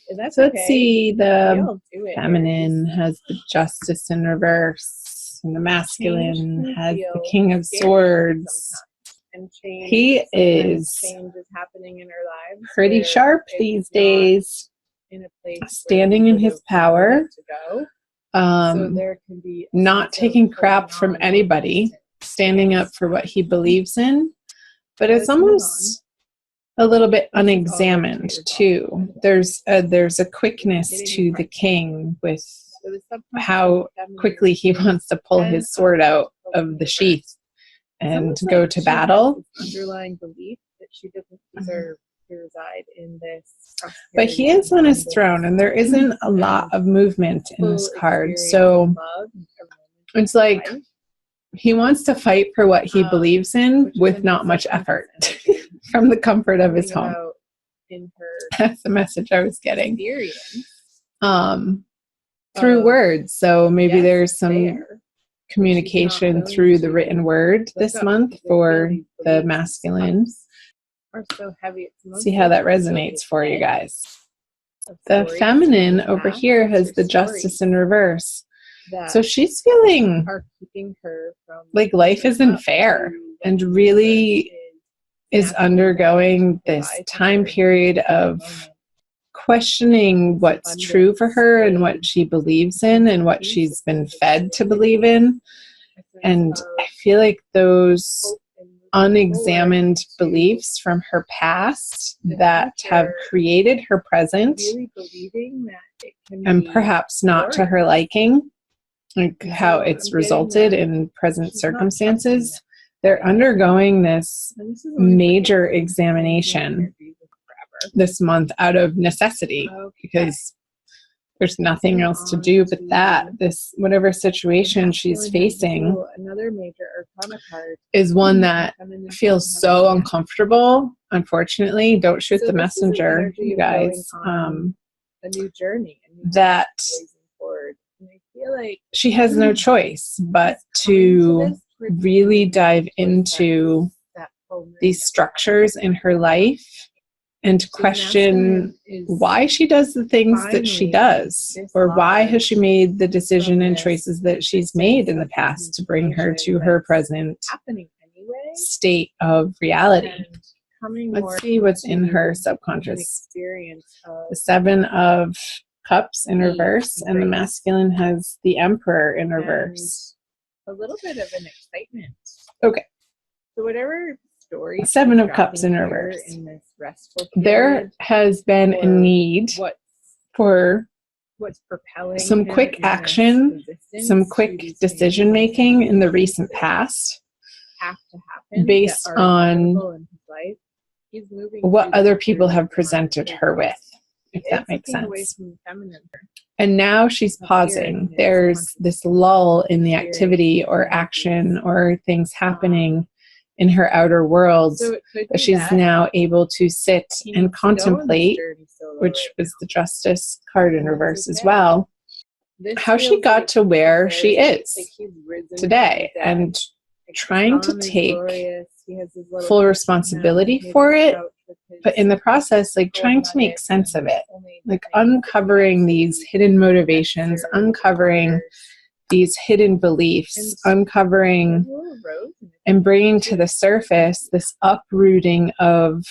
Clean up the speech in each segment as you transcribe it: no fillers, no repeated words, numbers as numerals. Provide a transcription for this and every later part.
So let's see, the feminine has the Justice in reverse, and the masculine has the King of Swords. He is pretty sharp these days, standing in his power, not taking crap from anybody, standing up for what he believes in, but it's almost a little bit unexamined too. There's a quickness to the king with how quickly he wants to pull his sword out of the sheath and go to battle. Underlying belief that she doesn't deserve to reside in this. But he is on his throne, and there isn't a lot of movement in this card. So it's like he wants to fight for what he believes in with not much effort from the comfort of his home. That's the message I was getting. Through words. So maybe there's some communication through the written word this month for the masculine. See how that resonates for you guys. The feminine over here has the Justice in reverse. So she's feeling like life isn't fair and really is undergoing this time period of questioning what's true for her and what she believes in and what she's been fed to believe in. And I feel like those unexamined beliefs from her past that have created her present, and perhaps not to her liking, like how it's resulted in present circumstances, they're undergoing this major examination this month out of necessity, because there's nothing else to do but that. This whatever situation she's facing is one that feels so uncomfortable. Unfortunately, don't shoot the messenger, you guys. A new journey that she has no choice but to really dive into these structures in her life and question why she does the things that she does, or why has she made the decision and choices that she's made in the past to bring her to her present state of reality. Let's see what's in her subconscious. The Seven of Cups in reverse, and the masculine has the Emperor in reverse. A little bit of an excitement. Okay. So whatever story. Seven of Cups in reverse. There has been a need for some quick action, some quick decision making in the recent past, based on what other people have presented her with, if that makes sense. And now she's pausing. There's this lull in the activity or action or things happening in her outer world that she's now able to sit and contemplate, which was the Justice card in reverse as well, how she got to where she is today, and trying to take full responsibility for it, but in the process, like trying to make sense of it, like uncovering these hidden motivations, uncovering these hidden beliefs, uncovering and bringing to the surface this uprooting of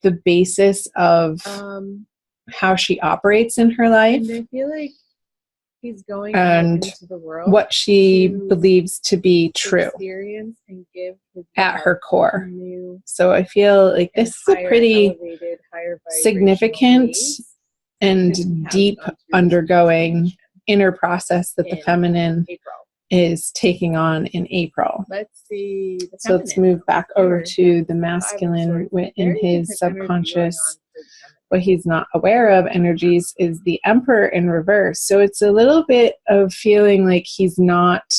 the basis of how she operates in her life. And I feel like he's going and into the world what she believes to be true and give at her core. So I feel like this is a pretty significant and deep undergoing inner process that the feminine is taking on in April. Let's see. So let's move back over to the masculine in his subconscious. What he's not aware of energies is the Emperor in reverse. So it's a little bit of feeling like he's not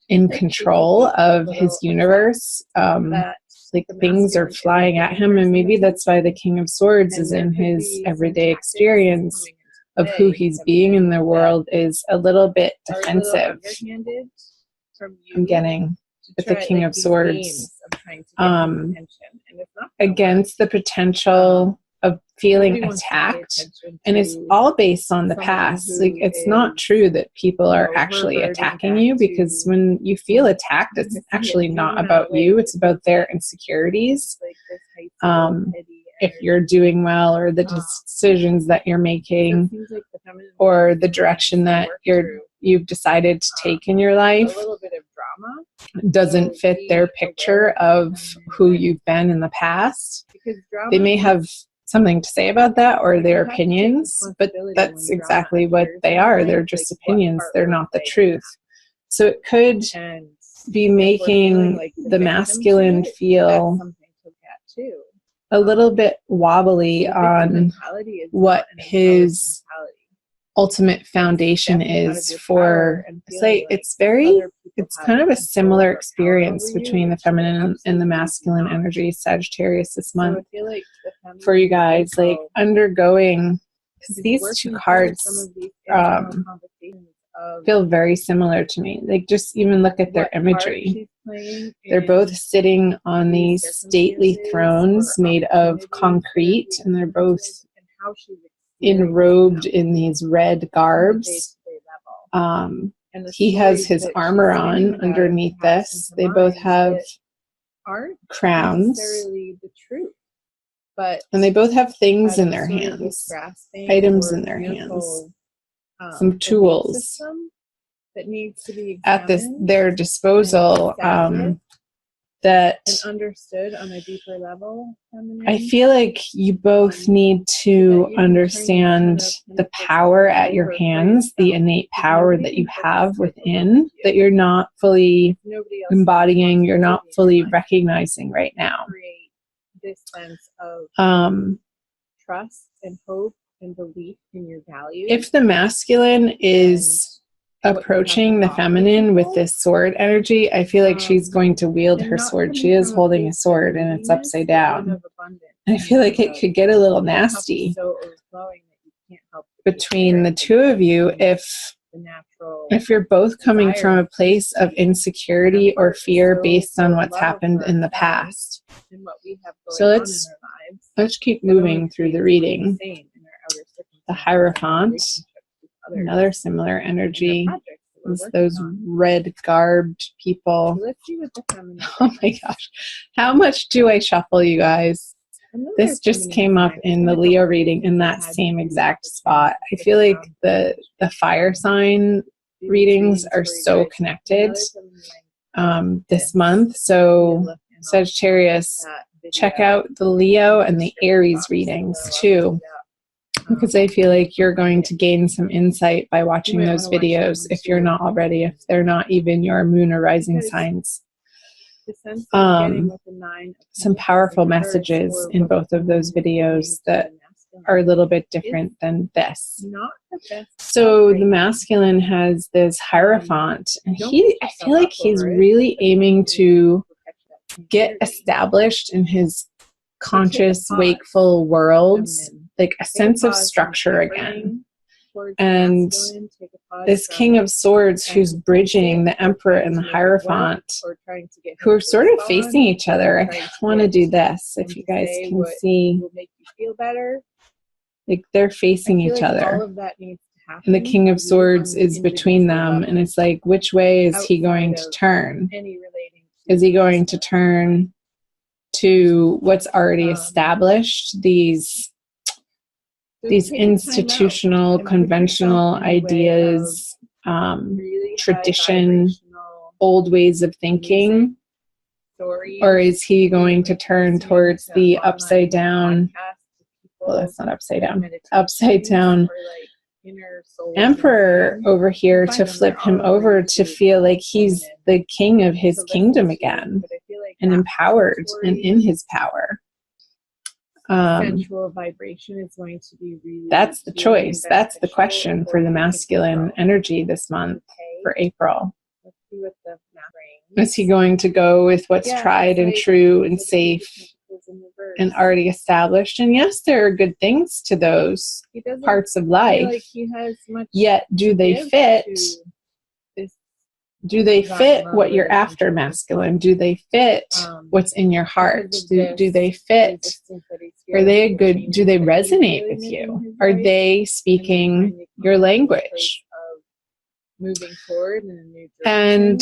in control of his universe. Like things are flying at him, and maybe that's why the King of Swords is in his everyday experience of who he's being in the world is a little bit defensive. I'm getting with the King of Swords against the potential of feeling attacked, and it's all based on the past. Like, it's not true that people are actually attacking you, because when you feel attacked, it's actually not about you, it's about their insecurities. If you're doing well, or the decisions that you're making, or the direction that you've decided to take in your life doesn't fit their picture of who you've been in the past. They may have something to say about that, or their opinions, but that's exactly what they are. They're just opinions. They're not the truth. So it could be making the masculine feel a little bit wobbly on what his ultimate foundation is for. It's kind of a similar experience between the feminine and the masculine energy, Sagittarius, this month for you guys, like undergoing, because these two cards feel very similar to me. Like, just even look at their imagery. They're both sitting on these stately thrones made of concrete, and they're both enrobed in these red garbs. He has his armor on underneath this. They both have crowns. And they both have things in their hands, items in their hands, some tools at their disposal, that understood on a deeper level. I feel like you both need to understand the power at your hands, the innate power that you have within, that you're not fully embodying, you're not fully recognizing right now. This sense of trust and hope and belief in your values. If the masculine is approaching the feminine with this sword energy, I feel like she's going to wield her sword. She is holding a sword, and it's upside down. And I feel like it could get a little nasty between the two of you if you're both coming from a place of insecurity or fear based on what's happened in the past. So let's keep moving through the reading. The Hierophant, another similar energy, is those red garbed people. Oh my gosh, how much do I shuffle, you guys? This just came up in the Leo reading in that same exact spot. I feel like the fire sign readings are so connected this month. So Sagittarius, check out the Leo and the Aries readings too, because I feel like you're going to gain some insight by watching those videos if you're not already, if they're not even your moon or rising signs. Some powerful messages in both of those videos that are a little bit different than this. So the masculine has this Hierophant, and I feel like he's really aiming to get established in his conscious, wakeful worlds, like a sense of structure again. And this King of Swords, who's bridging the Emperor and the Hierophant, who are sort of facing each other. I want to do this, if you guys can see. Like, they're facing each other. And the King of Swords is between them, and it's like, which way is he going to turn? Is he going to turn to what's already established, these institutional, conventional ideas, tradition, old ways of thinking? Or is he going to turn towards the upside down, well, that's not upside down Emperor over here, to flip him over to feel like he's the king of his kingdom again, and empowered and in his power? Sensual vibration is going to be really, that's the choice. That's the question for the masculine energy this month, for April. Let's see what the brings. Is he going to go with what's tried and true and safe and already established? And yes, there are good things to those parts of life. Like he has much, yet do they fit Do they fit what you're after, masculine? Do they fit what's in your heart? Do they fit? Are they a good, do they resonate with you? Are they speaking your language? Moving forward in a new direction. And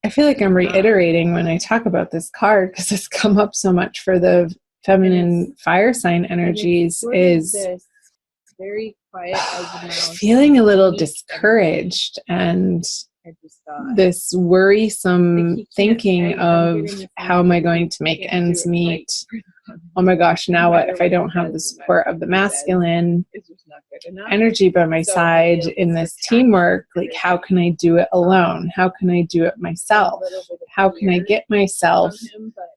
I feel like I'm reiterating when I talk about this card, because it's come up so much for the feminine fire sign energies, is very quiet feeling a little discouraged and this worrisome thinking of, how am I going to make ends meet? Oh my gosh, now what if I don't have the support of the masculine energy by my side in this teamwork? Like, how can I do it alone? How can I do it myself? How can I get myself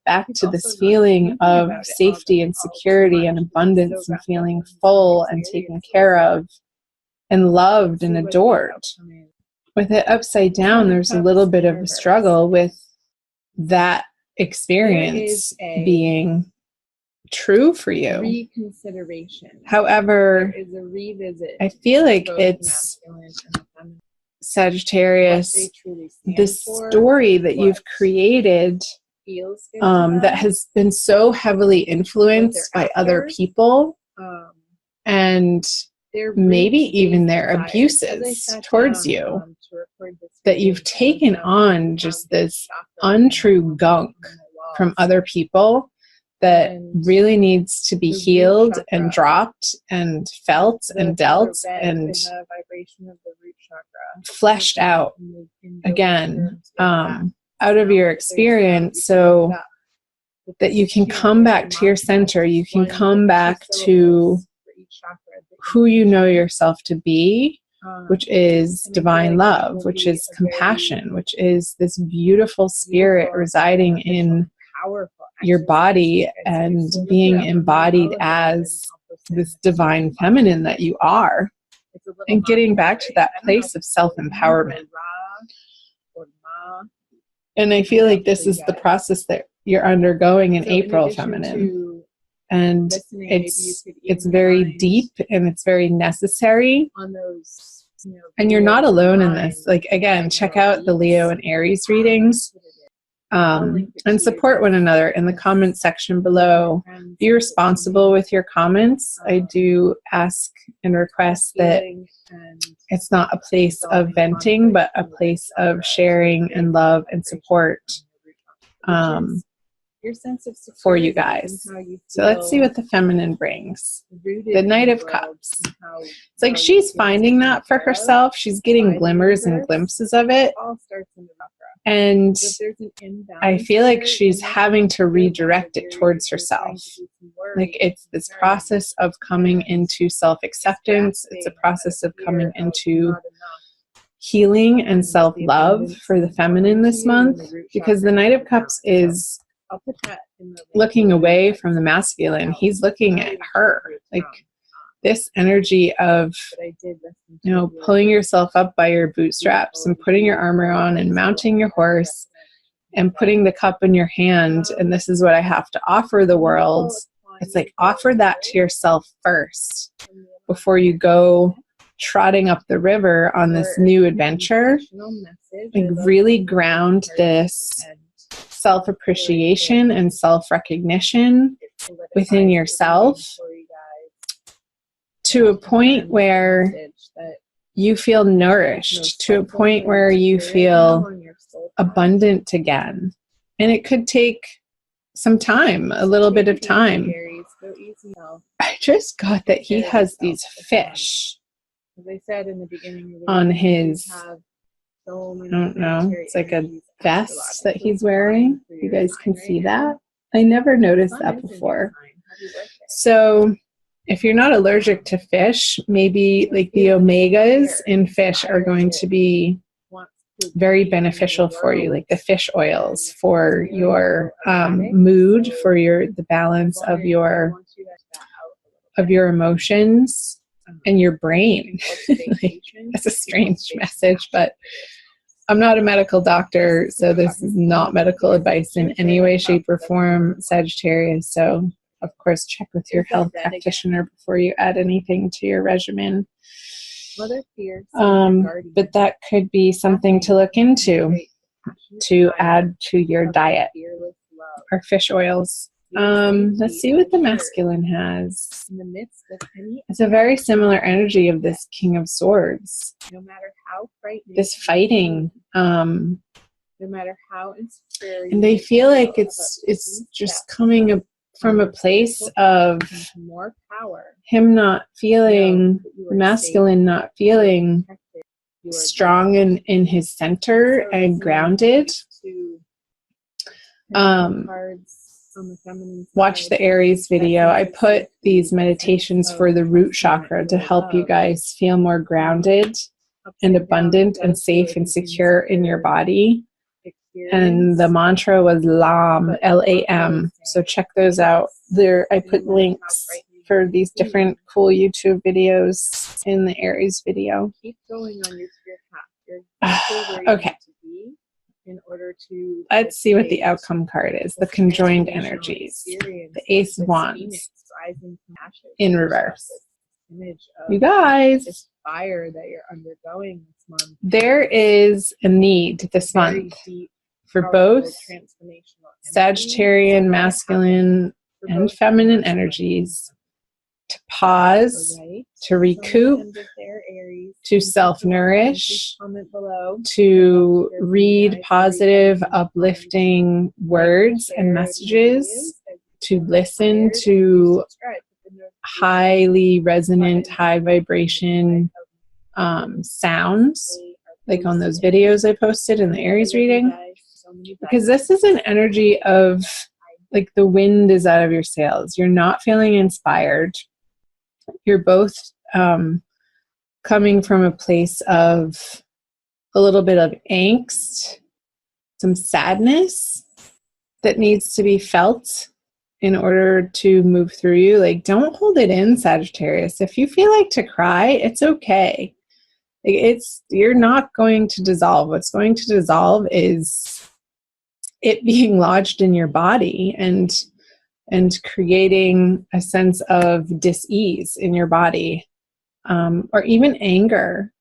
back to this feeling of safety and security and abundance and feeling full and taken care of and loved and adored? With it upside down, there's a little bit of a struggle with that experience being true for you. Reconsideration. However, there is a revisit. I feel like it's Sagittarius, this story that you've created that has been so heavily influenced by other people and maybe even their abuses towards you, that you've taken on just this untrue gunk from other people that really needs to be healed and dropped and felt and dealt and fleshed out again out of your experience, so that you can come back to your center, you can come back to who you know yourself to be, which is divine love, which is compassion, which is this beautiful spirit residing in your body and being embodied as this divine feminine that you are, and getting back to that place of self-empowerment. And I feel like this is the process that you're undergoing in April, feminine. And it's very deep and it's very necessary. And you're not alone in this. Like, again, check out the Leo and Aries readings. And support one another in the comment section below. Be responsible with your comments. I do ask and request that it's not a place of venting, but a place of sharing and love and support for you guys. So let's see what the feminine brings. The Knight of Cups. It's like she's finding that for herself. She's getting glimmers and glimpses of it. And I feel like she's having to redirect it towards herself. Like, it's this process of coming into self-acceptance. It's a process of coming into healing and self-love for the feminine this month, because the Knight of Cups is looking away from the masculine. He's looking at her. Like, this energy of, pulling yourself up by your bootstraps and putting your armor on and mounting your horse and putting the cup in your hand. And this is what I have to offer the world. It's like, offer that to yourself first before you go trotting up the river on this new adventure. Like, really ground this self-appreciation and self-recognition within yourself to a point where you feel nourished, to a point where you feel abundant again. And it could take some time, a little bit of time. I just got that he has these fish on his, I don't know, it's like a vest that he's wearing. You guys can see that. I never noticed that before. So if you're not allergic to fish, maybe like the omegas in fish are going to be very beneficial for you, like the fish oils for your mood, for the balance of your emotions and your brain. Like, that's a strange message, but I'm not a medical doctor, so this is not medical advice in any way, shape, or form, Sagittarius. So of course, check with your health practitioner before you add anything to your regimen. Other fears, but that could be something to look into to add to your diet, or fish oils. Let's see what the masculine has. It's a very similar energy of this King of Swords. No matter how frightening, this fighting, no matter how insecure, and they feel like it's just coming from a place of more power. Him not feeling, the masculine not feeling strong in his center and grounded. Watch the Aries video. I put these meditations for the root chakra to help you guys feel more grounded and abundant and safe and secure in your body. And the mantra was LAM, L-A-M. So check those out. There, I put links for these different cool YouTube videos in the Aries video. Keep going on your spirit path. Okay. In order to let's see what the outcome card is. The conjoined energies. The Ace of Wands in reverse. You guys, fire that you're undergoing this month. There is a need this month for both Sagittarian, masculine, and feminine energies to pause, to recoup, to self-nourish, to read positive, uplifting words and messages, to listen to highly resonant, high vibration sounds, like on those videos I posted in the Aries reading. Because this is an energy of, like, the wind is out of your sails. You're not feeling inspired. You're both coming from a place of a little bit of angst, some sadness that needs to be felt in order to move through you. Like, don't hold it in, Sagittarius. If you feel like to cry, it's okay. You're not going to dissolve. What's going to dissolve is it being lodged in your body and creating a sense of dis-ease in your body, or even anger.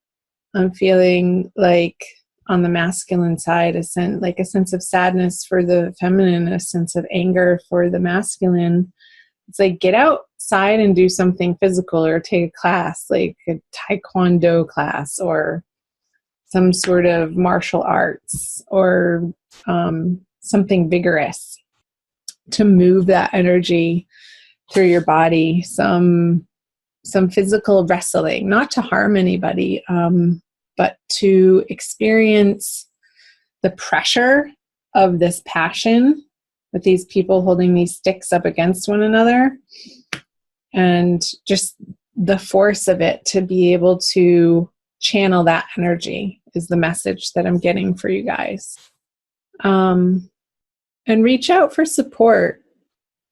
I'm feeling like on the masculine side, a sense of sadness for the feminine, a sense of anger for the masculine. It's like, get outside and do something physical, or take a class, like a taekwondo class or some sort of martial arts, or something vigorous to move that energy through your body. Some physical wrestling, not to harm anybody, but to experience the pressure of this passion with these people holding these sticks up against one another, and just the force of it, to be able to channel that energy is the message that I'm getting for you guys. And reach out for support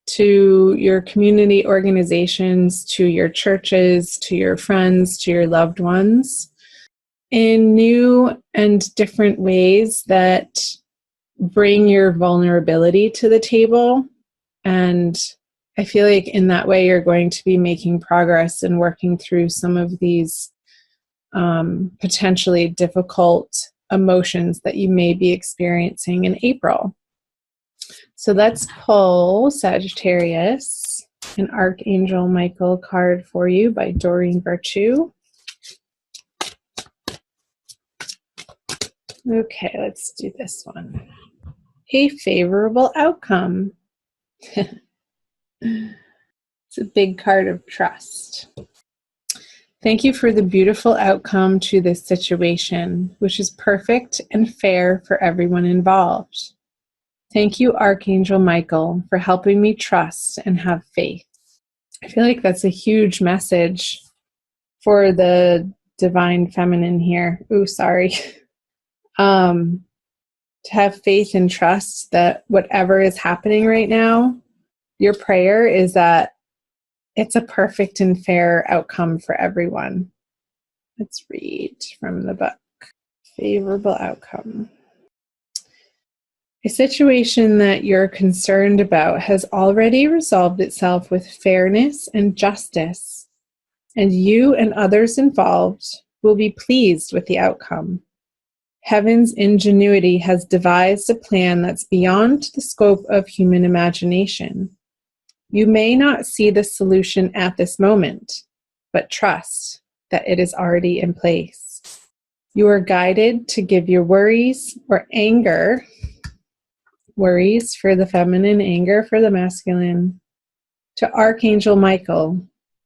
to your community organizations, to your churches, to your friends, to your loved ones, in new and different ways that bring your vulnerability to the table. And I feel like in that way, you're going to be making progress and working through some of these potentially difficult emotions that you may be experiencing in April. So let's pull, Sagittarius, an Archangel Michael card for you by Doreen Virtue. Okay, let's do this one. A favorable outcome. It's a big card of trust. Thank you for the beautiful outcome to this situation, which is perfect and fair for everyone involved. Thank you, Archangel Michael, for helping me trust and have faith. I feel like that's a huge message for the divine feminine here. Ooh, sorry. To have faith and trust that whatever is happening right now, your prayer is that it's a perfect and fair outcome for everyone. Let's read from the book. Favorable outcome. A situation that you're concerned about has already resolved itself with fairness and justice, and you and others involved will be pleased with the outcome. Heaven's ingenuity has devised a plan that's beyond the scope of human imagination. You may not see the solution at this moment, but trust that it is already in place. You are guided to give your worries or anger, worries for the feminine, anger for the masculine, to Archangel Michael,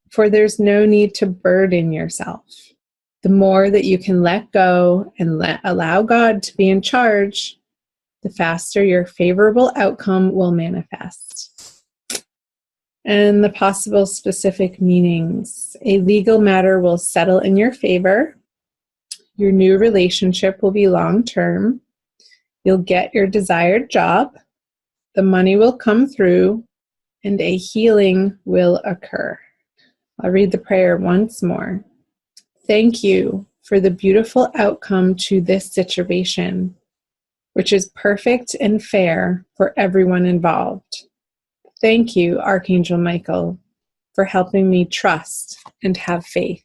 for there's no need to burden yourself. The more that you can let go and allow God to be in charge, the faster your favorable outcome will manifest. And the possible specific meanings. A legal matter will settle in your favor. Your new relationship will be long-term. You'll get your desired job. The money will come through, and a healing will occur. I'll read the prayer once more. Thank you for the beautiful outcome to this situation, which is perfect and fair for everyone involved. Thank you, Archangel Michael, for helping me trust and have faith.